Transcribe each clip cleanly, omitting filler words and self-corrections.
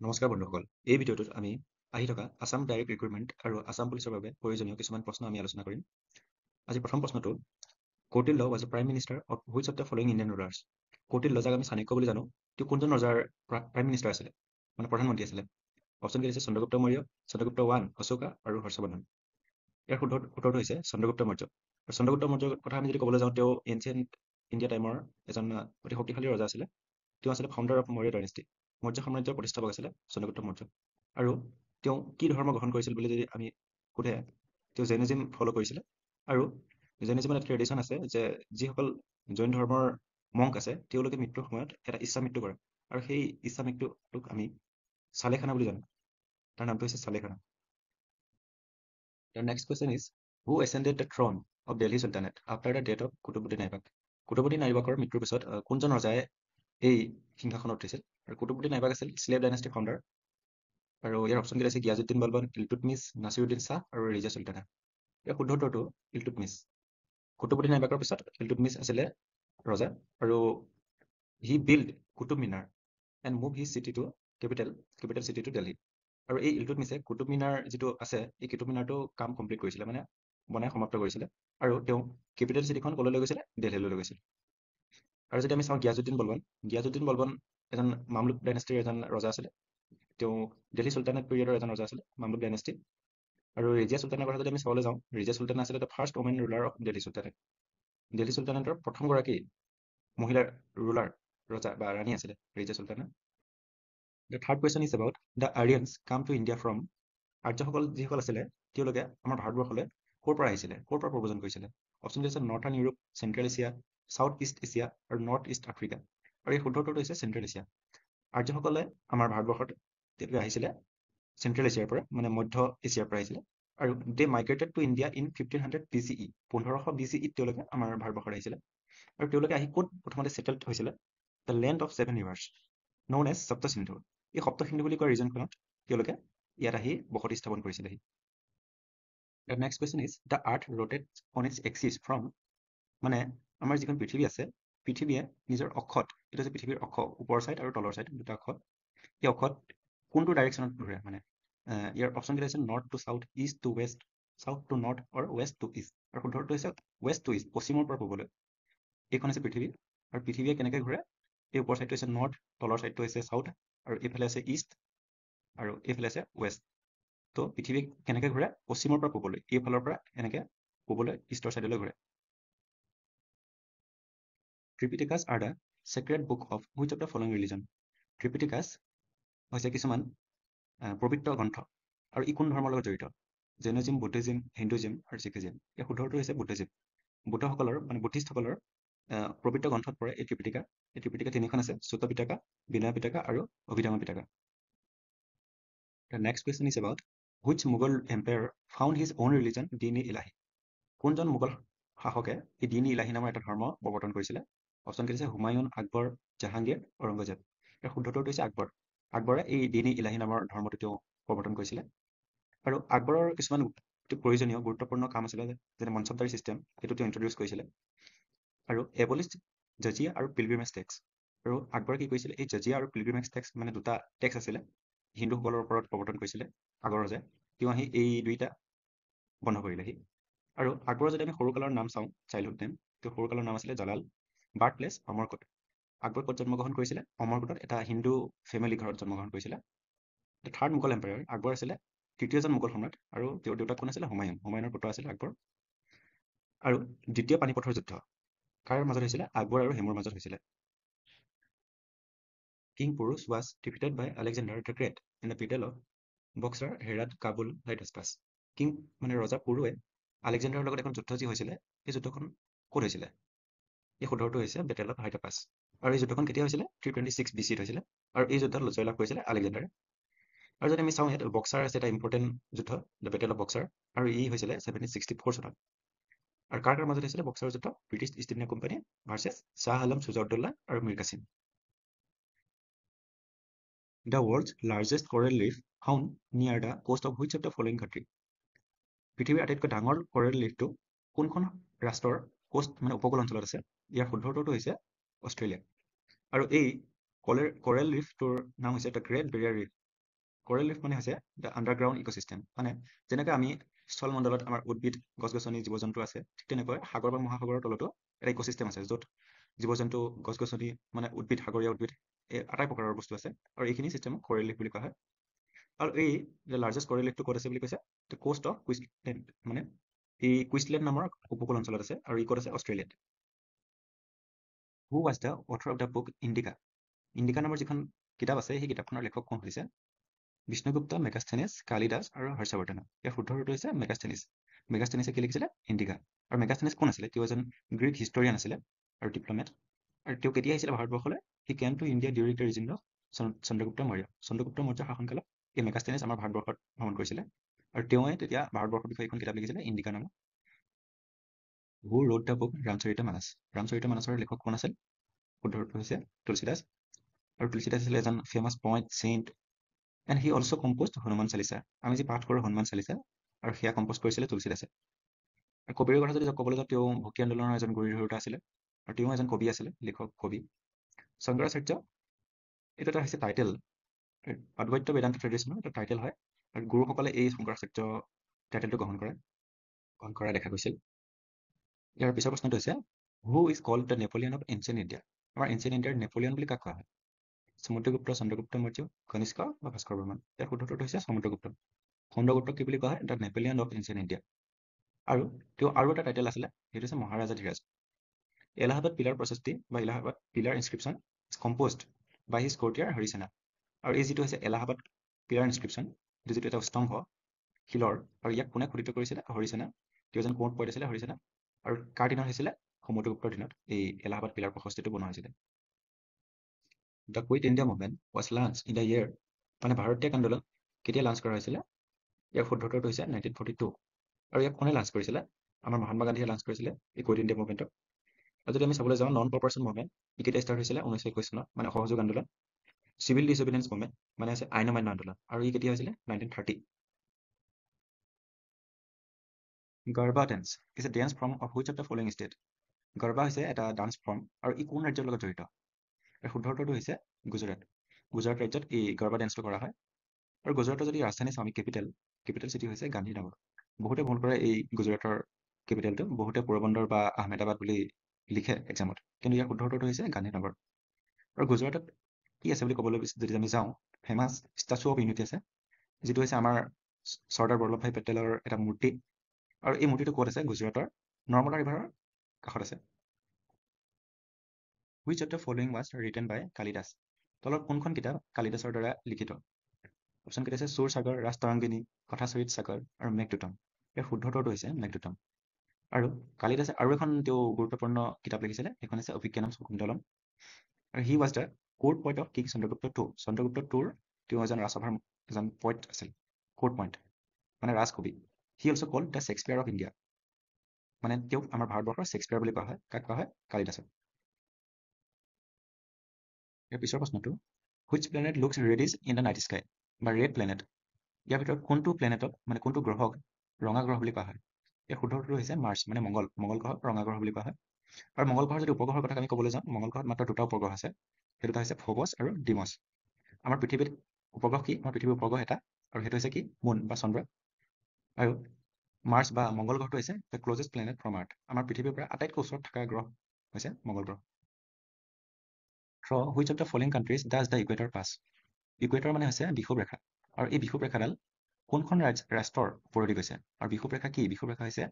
নমস্কাৰ বন্ধুসকল, এই ভিডিঅ'টোত আমি আহি থকা আছাম ডাইৰেক্ট ৰিক্ৰুটমেণ্ট আৰু আছাম পুলিচৰ বাবে প্ৰয়োজনীয় কিছুমান প্ৰশ্ন আমি আলোচনা কৰিম। আজি প্ৰথম প্ৰশ্নটো, Kautilya was a prime minister of which of the following Indian rulers? Kautilya, যাক আমি চাণক্য বুলি জানো, তেওঁ কোনজন ৰজাৰ প্ৰাইম মিনিষ্টাৰ আছিলে, মানে প্ৰধানমন্ত্ৰী আছিলে? অপশ্যন কি দিছে? চন্দ্ৰগুপ্ত মৌৰ্য, চন্দ্ৰগুপ্ত ওৱান, অশোকা আৰু হৰ্ষবৰ্ধন। ইয়াৰ শুদ্ধ উত্তৰটো হৈছে চন্দ্ৰগুপ্ত মৌৰ্য। আৰু চন্দ্ৰগুপ্ত মৌৰ্যৰ কথা আমি যদি ক'বলৈ যাওঁ, তেওঁ এনচিয়েণ্ট ইণ্ডিয়া টাইমৰ এজন অতি শক্তিশালী ৰজা আছিলে। তেওঁ আছিলে founder of Maurya dynasty. Maurya সাম্ৰাজ্যৰ প্ৰতিষ্ঠাপক আছিলে চন্দ্ৰগুপ্ত মৌৰ্য। আৰু তেওঁ কি ধৰ্ম গ্ৰহণ কৰিছিল বুলি যদি আমি সোধে, তেওঁ জৈনিজিম ফ'ল' কৰিছিলে। আৰু জৈনিজিমৰ এটা ট্ৰেডিশ্যন আছে যে যিসকল জৈন ধৰ্মৰ মংক আছে, তেওঁলোকে মৃত্যুৰ সময়ত এটা ইচ্ছা মৃত্যু কৰে। আৰু সেই ইচ্ছা মৃত্যুটোক আমি চালেখানা বুলি জানো। তাৰ নামটো হৈছে চালেখানা। The next question is, who ascended the throne of Delhi Sultanate after the death of Qutubuddin Aibak? Qutubuddin আইবাকৰ মৃত্যুৰ পিছত কোনজন ৰজাই এই সিংহাসনত উঠিছিল? আৰু কুতুবুদ্দিন আইবাক আছিল স্লেভ ডাইনেষ্টিৰ ফাউণ্ডাৰ। আৰু ইয়াৰ অপশ্যন কেইটা আছে গিয়াজুদ্দিন বলবন, ইলটুটমিছ, নাছিৰুদ্দিন শ্বাহ আৰু ৰেজিয়া চুলতানা। ইয়াৰ শুদ্ধ উত্তৰটো ইলটুটমিছ। কুতুবুদ্দিন আইবাকৰ পিছত ইলটুটমিছ আছিলে ৰজা, আৰু he build Qutub Minar and move his city to capital city to Delhi. আৰু এই ইলটুটমিছে কুতুব মিনাৰ যিটো আছে, এই কুতুব মিনাৰটো কাম কমপ্লিট কৰিছিলে, মানে বনাই সমাপ্ত কৰিছিলে। আৰু তেওঁ কেপিটেল চিটিখন ক'লৈ লৈ গৈছিলে? দিল্লীলৈ লৈ গৈছিল। আৰু যদি আমি চাওঁ গিয়াজুদ্দিন বলবন এজন মামলুক ডাইনেষ্টিৰ এজন ৰজা আছিলে। তেওঁ দিল্লী চুলতানেট পিৰিয়ডৰ এজন ৰজা আছিলে, মামলুক ডাইনেষ্টি। আৰু ৰেজিয়া চুলতানৰ কথা যদি আমি চাবলৈ যাওঁ, ৰেজিয়া চুলতানা আছিলে the first woman ruler of Delhi sultanate. Delhi চুলতানেটৰ প্ৰথমগৰাকী মহিলাৰ ৰুলাৰ, ৰজা বা ৰাণী আছিলে Rezia Sultana. The third question is about the Aryans come to India from. আৰ্যসকল যিসকল আছিলে, তেওঁলোকে আমাৰ ভাৰতবৰ্ষলৈ ক'ৰ পৰা আহিছিলে, ক'ৰ পৰা প্ৰব্ৰজন কৰিছিলে? অপশ্যন হৈছে northern Europe, central Asia, south east Asia আৰু নৰ্থ ইষ্ট আফ্ৰিকা। আৰু এই শুদ্ধ উত্তৰটো হৈছে চেন্ট্ৰেল এছিয়া। আৰ্যসকলে আমাৰ ভাৰতবৰ্ষত তেওঁলোকে আহিছিলে চেন্ট্ৰেল এছিয়াৰ পৰা, মানে মধ্য এছিয়াৰ পৰা আহিছিলে। আৰু দে মাইগ্ৰেটেড to India in 1500 BCE। 1500 BCE তেওঁলোকে আমাৰ ভাৰতবৰ্ষত আহিছিলে। আৰু তেওঁলোকে আহি ক'ত প্ৰথমতে ছেটেলড হৈছিলে? The land of 7 rivers, known as Sapta Sindhu. এই সপ্ত সিন্ধু বুলি কোৱা ৰিজনখনত তেওঁলোকে ইয়াত আহি বসতি স্থাপন কৰিছিলেহি। The next question is, the earth rotates on its axis from. মানে আমাৰ যিখন পৃথিৱী আছে, পৃথিৱীয়ে নিজৰ অক্ষত, এইটো হৈছে পৃথিৱীৰ অক্ষ, ওপৰ ছাইড আৰু তলৰ ছাইড দুটা অক্ষ, এই অক্ষত কোনটো ডাইৰেকশ্যনত ঘূৰে? মানে ইয়াৰ অপশ্যন কেইটা হৈছে north to south, east to west, south to north আৰু ৱেষ্ট টু ইষ্ট। আৰু শুদ্ধটো হৈছে ৱেষ্ট টু ইষ্ট, পশ্চিমৰ পৰা পূবলৈ। এইখন হৈছে পৃথিৱী, আৰু পৃথিৱীয়ে কেনেকৈ ঘূৰে? এই ওপৰ ছাইডটো হৈছে নৰ্থ, তলৰ ছাইডটো হৈছে চাউথ, আৰু এইফালে আছে ইষ্ট, আৰু এইফালে আছে ৱেষ্ট। তো পৃথিৱী কেনেকৈ ঘূৰে? পশ্চিমৰ পৰা পূবলৈ, এইফালৰ পৰা এনেকৈ পূবলৈ ইষ্টৰ ছাইডলৈ ঘূৰে। Tripitakas are the sacred book of which of the following religion? Tripitakas হৈছে কিছুমান পবিত্ৰ গ্ৰন্থ, আৰু ই কোন ধৰ্মৰ লগত জড়িত? জৈনিজিম, বুদ্ধিজিম, হিন্দুজিম আৰু শিখিজিম। ইয়াৰ শুদ্ধটো হৈছে বুদ্ধিজিম। বুদ্ধসকলৰ মানে বুদ্ধিষ্টসকলৰ পবিত্ৰ গ্ৰন্থত পৰে এই ত্ৰিপিটিকা। এই ত্ৰিপিটিকা তিনিখন আছে, চুত পিটাকা, বিনয় পিটাকা আৰু অভিধাম পিটাকা। The next question is about which Mughal emperor found his own religion, Din-e-Ilahi? কোনজন মোগল শাসকে এই দিন-ই-ইলাহি নামৰ এটা ধৰ্ম প্ৰৱৰ্তন কৰিছিলে? অপশ্যন কেইটা হৈছে হুমায়ুন, আকবৰ, জাহাংগীৰ, ঔৰংগজেব। ইয়াৰ শুদ্ধ উত্তৰটো হৈছে আকবৰ। আকবৰে এই দিন-ই-ইলাহি নামৰ ধৰ্মটো তেওঁ প্ৰৱৰ্তন কৰিছিলে। আৰু আকবৰৰ কিছুমান প্ৰয়োজনীয় গুৰুত্বপূৰ্ণ কাম আছিলে, যেনে মনচবদাৰী ছিষ্টেম, সেইটো তেওঁ ইন্ট্ৰডিউচ কৰিছিলে। আৰু এবলিষ্ট জজিয়া আৰু পিলগ্ৰিমেজ টেক্স। আৰু আকবৰে কি কৰিছিলে? এই জজিয়া আৰু পিলগ্ৰিমেজ টেক্স মানে দুটা টেক্স আছিলে, হিন্দুসকলৰ ওপৰত প্ৰৱৰ্তন কৰিছিলে আগৰ ৰজাই। তেওঁ আহি এই দুইটা বন্ধ কৰিলেহি। আৰু আকবৰৰ যদি আমি সৰুকালৰ নাম চাওঁ, চাইল্ডহুড নেম, তেওঁ সৰুকালৰ নাম আছিলে জালাল। Birth place Amarkot. আকবৰ ক'ত জন্মগ্ৰহণ কৰিছিলে? অমৰকোটত, এটা হিন্দু ফেমিলি ঘৰত জন্মগ্ৰহণ কৰিছিলে। থাৰ্ড মোগল এম্পায়াৰ, আকবৰ আছিলে তৃতীয়জন মোগল সম্ৰাট, আৰু তেওঁৰ দেউতাক কোন আছিলে? হুমায়ুন। হুমায়ুনৰ পুত্ৰ আছিলে আকবৰ। আৰু দ্বিতীয় পানিপথৰ যুদ্ধ কাৰ মাজত হৈছিলে? আকবৰ আৰু হেমুৰ মাজত হৈছিলে। King Porus was defeated by Alexander the Great in the battle of Buxar, Herat, Kabul, Hydaspes. King মানে ৰজা পুৰুৱে আলেকজেণ্ডাৰৰ লগত এখন যুদ্ধ যি হৈছিলে, এই যুদ্ধখন ক'ত হৈছিলে? এই শুদ্ধটো হৈছে বেটেল অফ হাইটাপাছ। আৰু এই যুদ্ধখন কেতিয়া হৈছিলে? 326 BC হৈছিলে, আৰু এই যুদ্ধত জয়লাভ কৰিছিলে আলেকজেণ্ডাৰে। আৰু যদি আমি চাওঁ, ইয়াত বক্সাৰ আছে এটা ইম্পৰ্টেণ্ট যুদ্ধ, দ্য বেটেল অফ বক্সাৰ, আৰু ই হৈছিলে 1764 চনত। আৰু কাৰ কাৰ মাজত হৈছিলে বক্সাৰ যুদ্ধ? British East India company versus Shah Alam, Shujauddaula আৰু Mir Qasim. The world's largest coral reef found near the coast of which of the following country? পৃথিৱীৰ আটাইতকৈ ডাঙৰ কৰেল ৰিফটো কোনখন ৰাষ্ট্ৰৰ কোষ্ট মানে উপকূল অঞ্চলত আছে? ইয়াৰ শুদ্ধ উত্তৰটো হৈছে অষ্ট্ৰেলিয়া। আৰু এই কৰেল ৰিফটোৰ নাম হৈছে the great Barrier rift. Corel rift মানে হৈছে দ্য আণ্ডাৰগ্ৰাউণ্ড ইক'চিষ্টেম, মানে যেনেকৈ আমি স্থলমণ্ডলত আমাৰ উদ্ভিদ, গছ-গছনি, জীৱ-জন্তু আছে, ঠিক তেনেকৈ সাগৰ বা মহাসাগৰৰ তলতো এটা ইক'চিষ্টেম আছে, য'ত জীৱ-জন্তু, গছ-গছনি, মানে উদ্ভিদ, সাগৰীয় উদ্ভিদ, এই আটাই প্ৰকাৰৰ বস্তু আছে, আৰু এইখিনি চিষ্টেমক কোৰেল ৰিফ বুলি কোৱা হয়। আৰু এই লাৰ্জেষ্ট কোৰেল ৰিফটো ক'ত আছে বুলি কৈছে, দ্য কোষ্ট অফ কুইন্সলেণ্ড, মানে এই কুইন্সলেণ্ড নামৰ উপকূল অঞ্চলত আছে, আৰু ই ক'ত আছে, অষ্ট্ৰেলিয়াত। Who was the author of the book Indica? Indica নামৰ যিখন কিতাপ আছে, সেই কিতাপখনৰ লেখক কোন হৈছে? বিষ্ণুগুপ্ত, মেগাস্থেনিছ, কালিদাস আৰু হৰ্ষবৰ্ধন। ইয়াৰ শুদ্ধ উত্তৰটো হৈছে মেগাস্থেনিছ। মেগাস্থেনিছে কি লিখিছিলে? ইণ্ডিকা। আৰু মেগাস্থেনিছ কোন আছিলে? তেওঁ এজন গ্ৰীক হিষ্টৰিয়ান আছিলে আৰু ডিপ্ল'মেট। আৰু তেওঁ কেতিয়া আহিছিলে ভাৰতবৰ্ষলৈ? He came to India during the reign of Chandragupta Maurya. Chandragupta মৌৰ্যৰ শাসনকালত এই মেগাস্থেনিছ আমাৰ ভাৰতবৰ্ষত ভ্ৰমণ কৰিছিলে, আৰু তেওঁৱে তেতিয়া ভাৰতবৰ্ষৰ বিষয়ে এখন কিতাপ লিখিছিলে, ইণ্ডিকা নামৰ। হু ৰোড দ্য বুক ৰামচৰিত মানস? ৰামচৰিত মানসৰ লেখক কোন আছিল? শুদ্ধ উত্তৰ হৈছে তুলসীদাস। আৰু তুলসীদাস আছিল এজন famous point, saint, and he also' composed Hanuman Chalisa. আমি যি পাঠ কৰোঁ হনুমান চালিচা, আৰু সেয়া কম্প'জ কৰিছিলে তুলসীদাসে। আৰু কবিৰ কথা যদি ক'বলৈ যাওঁ, তেওঁ ভক্তি আন্দোলনৰ এজন গুৰি ধৰোঁতা আছিলে, আৰু তেওঁ এজন কবি আছিলে, লেখক কবি। শংকৰাচাৰ্য, এইটো এটা হৈছে টাইটেল, অদ্বৈত বেদান্ত ট্ৰেডিশ্যনৰ এটা টাইটেল হয়, আৰু গুৰুসকলে এই শংকৰাচাৰ্য টাইটেলটো গ্ৰহণ কৰা দেখা গৈছিল। ইয়াৰ পিছৰ প্ৰশ্নটো হৈছে, who is called the Napoleon of ancient India? আমাৰ এনচিয়েণ্ট ইণ্ডিয়াৰ নেপোলিয়ন বুলি কাক কোৱা হয়? সমুদ্ৰগুপ্ত, চন্দ্ৰগুপ্ত মৌৰ্য, কনিষ্ক বা ভাস্কৰ বৰ্মন? ইয়াৰ শুদ্ধ উত্তৰটো হৈছে সমুদ্ৰগুপ্ত। সমুদ্ৰগুপ্তক কি বুলি কোৱা হয়? The Napoleon of ancient India. আৰু তেওঁ আৰু এটা টাইটেল আছিলে, সেইটো হৈছে মহাৰাজাধিৰাজ। এলাহাবাদ পিলাৰ প্ৰচেষ্টি বা এলাহাবাদ পিলাৰ ইনস্ক্ৰিপশ্যন কম্প'জড বাই হিজ কৰ্টিয়াৰ হৰিসেনা। আৰু এই যিটো হৈছে এলাহাবাদ পিলাৰ ইনস্ক্ৰিপশ্যন, এইটো যিটো এটা স্তম্ভ শিলৰ, আৰু ইয়াক কোনে খোদিত কৰিছিলে? হৰিসেনা। তেওঁ এজন কোঁৱৰ পইণ্ট আছিলে, হৰিসেনা। আৰু কাৰ দিনত হৈছিলে? সমুদ্ৰগুপ্তৰ দিনত এই এলাহাবাদ পিলাৰ প্ৰশস্তিটো বনোৱা হৈছিলে। The Quit India movement was launch in the year, মানে ভাৰত ত্যাগ আন্দোলন কেতিয়া লাঞ্চ কৰা হৈছিলে? ইয়াৰ শুদ্ধ উত্তৰটো হৈছে 1942। আৰু ইয়াক কোনে লাঞ্চ কৰিছিলে? আমাৰ মহাত্মা গান্ধীয়ে লাঞ্চ কৰিছিলে এই কুইট ইণ্ডিয়া মুভমেণ্টক। আৰু যদি আমি চাবলৈ যাওঁ, নন কপাৰেশ্যন মুভমেণ্ট ই কেতিয়া ষ্টাৰ্ট হৈছিলে? 1921 চনত, মানে অসহযোগ আন্দোলন। চিভিল ডিছঅবিডিয়েঞ্চ মুভমেণ্ট মানে আছে আইন অমান্য আন্দোলন, আৰু ই কেতিয়া হৈছিলে? 1930। Garba dance is a dance form of which of the following state? Garba হৈছে এটা ডান্স ফৰ্ম, আৰু ই কোন ৰাজ্যৰ লগত জড়িত? ইয়াৰ শুদ্ধ উত্তৰটো হৈছে গুজৰাট। গুজৰাট ৰাজ্যত এই গৰবা ডেন্সটো কৰা হয়। আৰু গুজৰাটৰ যদি ৰাজধানী চাওঁ, আমি কেপিটেল চিটি হৈছে গান্ধীনগৰ। বহুতে ভুল কৰে এই গুজৰাটৰ কেপিটেলটো, বহুতে পোৰবন্দৰ বা আহমেদাবাদ বুলি লিখে এক্সামত, কিন্তু ইয়াৰ শুদ্ধ উত্তৰটো হৈছে গান্ধীনগৰ। আৰু গুজৰাটত কি আছে বুলি ক'বলৈ যদি আমি যাওঁ, ফেমাছ ষ্টাচু অফ ইউনিটি আছে, যিটো হৈছে আমাৰ চৰ্দাৰ বল্লভভাই পেটেলৰ এটা মূৰ্তি, আৰু এই মূৰ্তিটো ক'ত আছে? গুজৰাটৰ নৰ্মদা ৰিভাৰৰ কাষত আছে। Which of the following was written by Kalidas? তলত কোনখন কিতাপ কালিদাসৰ দ্বাৰা লিখিত? অপশ্যন কেইটা আছে চুৰ সাগৰ, ৰাজতৰংগিনী, কথাচৰিত সাগৰ আৰু মেঘদূতম। ইয়াৰ শুদ্ধ উত্তৰটো হৈছে মেঘদূতম। আৰু কালিদাসে আৰু এখন তেওঁ গুৰুত্বপূৰ্ণ কিতাপ লিখিছিলে, সেইখন হৈছে অভিজ্ঞানম শাকুন্তলম। আৰু he was the court poet of king Chandragupta two. Chandragupta টুৰ তেওঁ এজন ৰাজসভাৰ এজন পইণ্ট আছিল, কোৰ্ট পইণ্ট মানে ৰাজকবি। He also' called the Shakespeare of India, মানে তেওঁক আমাৰ ভাৰতবৰ্ষৰ শ্বেক্সপিয়াৰ বুলি কোৱা হয়। কাক কোৱা হয়? কালিদাসক। ইয়াৰ পিছৰ প্ৰশ্নটো, which planet looks reddish in the night sky, বা ৰেড প্লেনেট? ইয়াৰ ভিতৰত কোনটো প্লেনেটক, মানে কোনটো গ্ৰহক ৰঙা গ্ৰহ বুলি কোৱা হয়? ইয়াৰ শুদ্ধ উত্তৰটো হৈছে মাৰ্চ, মানে মংগল গ্ৰহক ৰঙা গ্ৰহ বুলি কোৱা হয়। আৰু মংগল গ্ৰহৰ যদি উপগ্ৰহৰ কথা আমি ক'বলৈ যাওঁ, মংগল গ্ৰহত মাত্ৰ দুটা উপগ্ৰহ আছে, সেই দুটা হৈছে ফ'বছ আৰু ডিমছ। আমাৰ পৃথিৱীত উপগ্ৰহ কি? আমাৰ পৃথিৱীৰ উপগ্ৰহ এটা, আৰু সেইটো হৈছে কি? মুন বা চন্দ্ৰ। আৰু মাৰ্চ বা মংগল গ্ৰহটো হৈছে দ্য ক্লজেষ্ট প্লেনেট ফ্ৰম আৰ্থ। আমাৰ পৃথিৱীৰ পৰা আটাইতকৈ ওচৰত থকা গ্ৰহ হৈছে মংগল গ্ৰহ। Which of the following countries does the equator pass? Equator মানে হৈছে বিষুৱ ৰেখা, আৰু এই বিষুৱ ৰেখাডাল কোনখন ৰাষ্ট্ৰৰ ওপৰেদি গৈছে? আৰু বিষুৱ ৰেখা কি? বিষুৱ ৰেখা হৈছে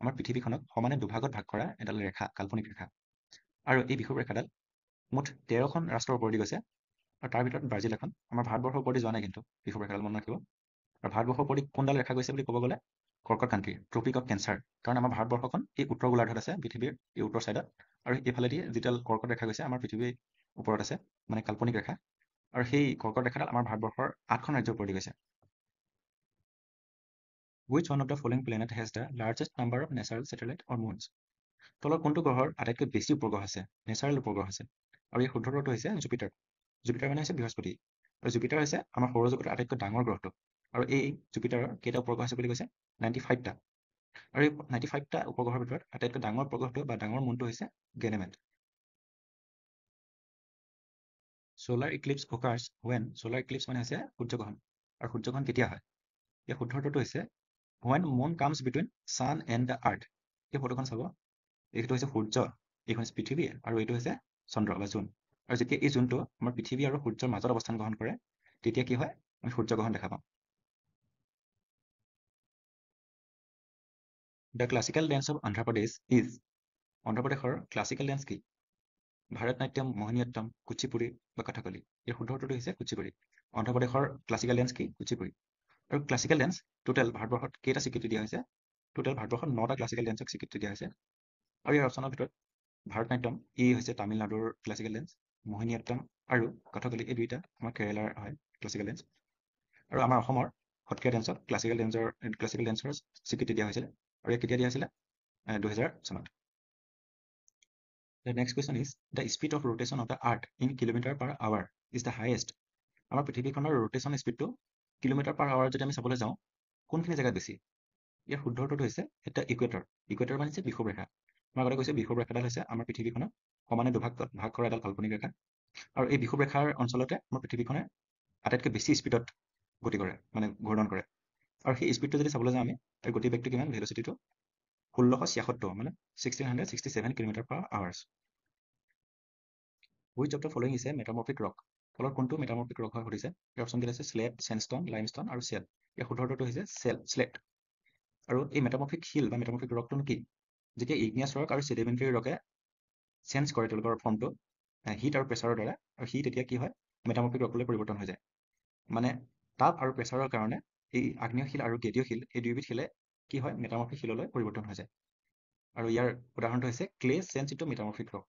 আমাৰ পৃথিৱীখনক সমানে দুভাগত ভাগ কৰা এডাল ৰেখা, কাল্পনিক ৰেখা। আৰু এই বিষুৱ ৰেখাডাল মুঠ 13খন ৰাষ্ট্ৰৰ ওপৰেদি গৈছে, আৰু তাৰ ভিতৰত ব্ৰাজিল এখন। আমাৰ ভাৰতবৰ্ষৰ ওপৰেদি যোৱা নাই, কিন্তু বিষুৱ ৰেখাডাল মনত ৰাখিব। আৰু ভাৰতবৰ্ষৰ ওপৰেদি কোনডাল ৰেখা গৈছে বুলি ক'ব গ'লে, কৰ্কট কাণ্ট্ৰি, ট্ৰপিক অফ কেঞ্চাৰ। কাৰণ আমাৰ ভাৰতবৰ্ষখন এই উত্তৰ গোলাৰ্ধত আছে, পৃথিৱীৰ এই উত্তৰ ছাইডত, আৰু এইফালেদি যিডাল কৰ্কট ৰেখা গৈছে আমাৰ পৃথিৱীৰ ওপৰত আছে, মানে কাল্পনিক ৰেখা। আৰু সেই কৰ্কট ৰেখাডাল আমাৰ ভাৰতবৰ্ষৰ 8খন ৰাজ্যৰ ওপৰেদি গৈছে। Which one of the following planet has the largest number of natural satellite or moons? তলৰ কোনটো গ্ৰহৰ আটাইতকৈ বেছি উপগ্ৰহ আছে, নেচাৰেল উপগ্ৰহ আছে? আৰু এই শুদ্ধ উত্তৰটো হৈছে জুপিটাৰ। জুপিটাৰ মানে হৈছে বৃহস্পতি, আৰু জুপিটাৰ হৈছে আমাৰ সৌৰজগতৰ আটাইতকৈ ডাঙৰ গ্ৰহটো। আৰু এই জুপিটাৰৰ কেইটা উপগ্ৰহ আছে বুলি কৈছে? 95টা। আৰু এই 95টা উপগ্ৰহৰ ভিতৰত আটাইতকৈ ডাঙৰ উপগ্ৰহটো বা ডাঙৰ মুনটো হৈছে Ganymede. Solar eclipse occurs when? Solar eclipse মানে হৈছে সূৰ্যগ্ৰহণ। আৰু সূৰ্যগ্ৰহণ কেতিয়া হয়? এই শুদ্ধ উত্তৰটো হৈছে when moon comes between sun and the earth। এই ফটোখন চাব, এইটো হৈছে সূৰ্য, এইখন হৈছে পৃথিৱী, আৰু এইটো হৈছে চন্দ্ৰ বা জোন। আৰু যেতিয়া এই জোনটো আমাৰ পৃথিৱী আৰু সূৰ্যৰ মাজত অৱস্থান গ্ৰহণ কৰে, তেতিয়া কি হয়? আমি সূৰ্যগ্ৰহণ দেখা পাওঁ। The classical dance of Andhra Pradesh is. অন্ধ্ৰপ্ৰদেশৰ ক্লাছিকেল ডেন্স কি? ভাৰতনাট্যম, মোহিনীঅট্টম, কুচিপুড়ি বা কথকলি। ইয়াৰ শুদ্ধ উত্তৰটো হৈছে কুচিপুড়ি। অন্ধ্ৰপ্ৰদেশৰ ক্লাছিকেল ডেন্স কি? কুচিপুড়ি। আৰু ক্লাছিকেল ডেন্স টোটেল ভাৰতবৰ্ষত কেইটা স্বীকৃতি দিয়া হৈছে? টোটেল ভাৰতবৰ্ষত 9টা ক্লাছিকেল ডেন্সক স্বীকৃতি দিয়া হৈছে। আৰু ইয়াৰ অপশ্যনৰ ভিতৰত ভাৰতনাট্যম ই হৈছে তামিলনাডুৰ ক্লাছিকেল ডেন্স, মোহিনীঅট্টম আৰু কথকলি এই দুইটা আমাৰ কেৰেলাৰ হয় ক্লাছিকেল ডেন্স। আৰু আমাৰ অসমৰ সত্ৰীয়া ডেন্সক ক্লাছিকেল ডেন্সৰ স্বীকৃতি দিয়া হৈছিলে। আৰু ইয়াক কেতিয়া দিয়া হৈছিলে? 2000 চনত। The next question is the speed of rotation of the earth in kilometer per hour is the highest। আমাৰ পৃথিৱীখনৰ ৰোটেশন স্পীডটো কিলোমিটাৰ পাৰ আৱাৰ যদি আমি চাবলৈ যাওঁ, কোনখিনি জেগাত বেছি? ইয়াৰ শুদ্ধ উত্তৰটো হৈছে এটা ইকুৱেটৰ। ইকুৱেটৰ মানে হৈছে বিষুৱ ৰেখা। মই আগতে কৈছোঁ বিষুৱ ৰেখাডাল হৈছে আমাৰ পৃথিৱীখনক সমানে ভাগ কৰা এডাল কাল্পনিক ৰেখা। আৰু এই বিষুৱ ৰেখাৰ অঞ্চলতে আমাৰ পৃথিৱীখনে আটাইতকৈ বেছি স্পীডত গতি কৰে, মানে ঘূৰ্ণন কৰে। আৰু সেই স্পীডটো যদি চাবলৈ যাওঁ আমি, তাৰ গতিবেগটো কিমান? ভেলচিটিটো 1676, মানে 1667 kilometre per hours. Which of the following is a metamorphic rock? তলৰ কোনটো মেটামৰ্ফিক ৰক হয় সুধিছে। ইয়াৰ অপশ্যন কেইটা আছে স্লেট, চেণ্ডষ্টন, লাইমষ্টন আৰু শ্বেল। ইয়াৰ শুদ্ধ উত্তৰটো হৈছে স্লেট। আৰু এই মেটামৰ্ফিক শিল বা মেটামৰ্ফিক ৰকটো কি? যেতিয়া ইগনিয়াছ ৰক আৰু ছেডিমেণ্টাৰী ৰকে চেঞ্জ কৰে তেওঁলোকৰ ফৰ্মটো হিট আৰু প্ৰেছাৰৰ দ্বাৰা, আৰু সি তেতিয়া কি হয়? মেটামৰ্ফিক ৰকলৈ পৰিৱৰ্তন হৈ যায়। মানে তাপ আৰু প্ৰেছাৰৰ কাৰণে এই আগ্নেয় শিল আৰু গেদীয় শিল, এই দুয়োবিধ শিলে কি হয়? মেটামৰ্ফিক শিললৈ পৰিৱৰ্তন হৈ যায়। আৰু ইয়াৰ উদাহৰণটো হৈছে ক্লে চেঞ্জ ইনটু মেটামৰ্ফিক ৰক।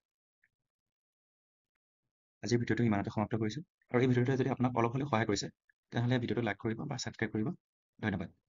আজিৰ ভিডিঅ'টো ইমানতে সমাপ্ত কৰিছোঁ। আৰু এই ভিডিঅ'টোৱে যদি আপোনাক অলপ হ'লেও সহায় কৰিছে, তেনেহ'লে ভিডিঅ'টো লাইক কৰিব বা ছাবস্ক্ৰাইব কৰিব। ধন্যবাদ।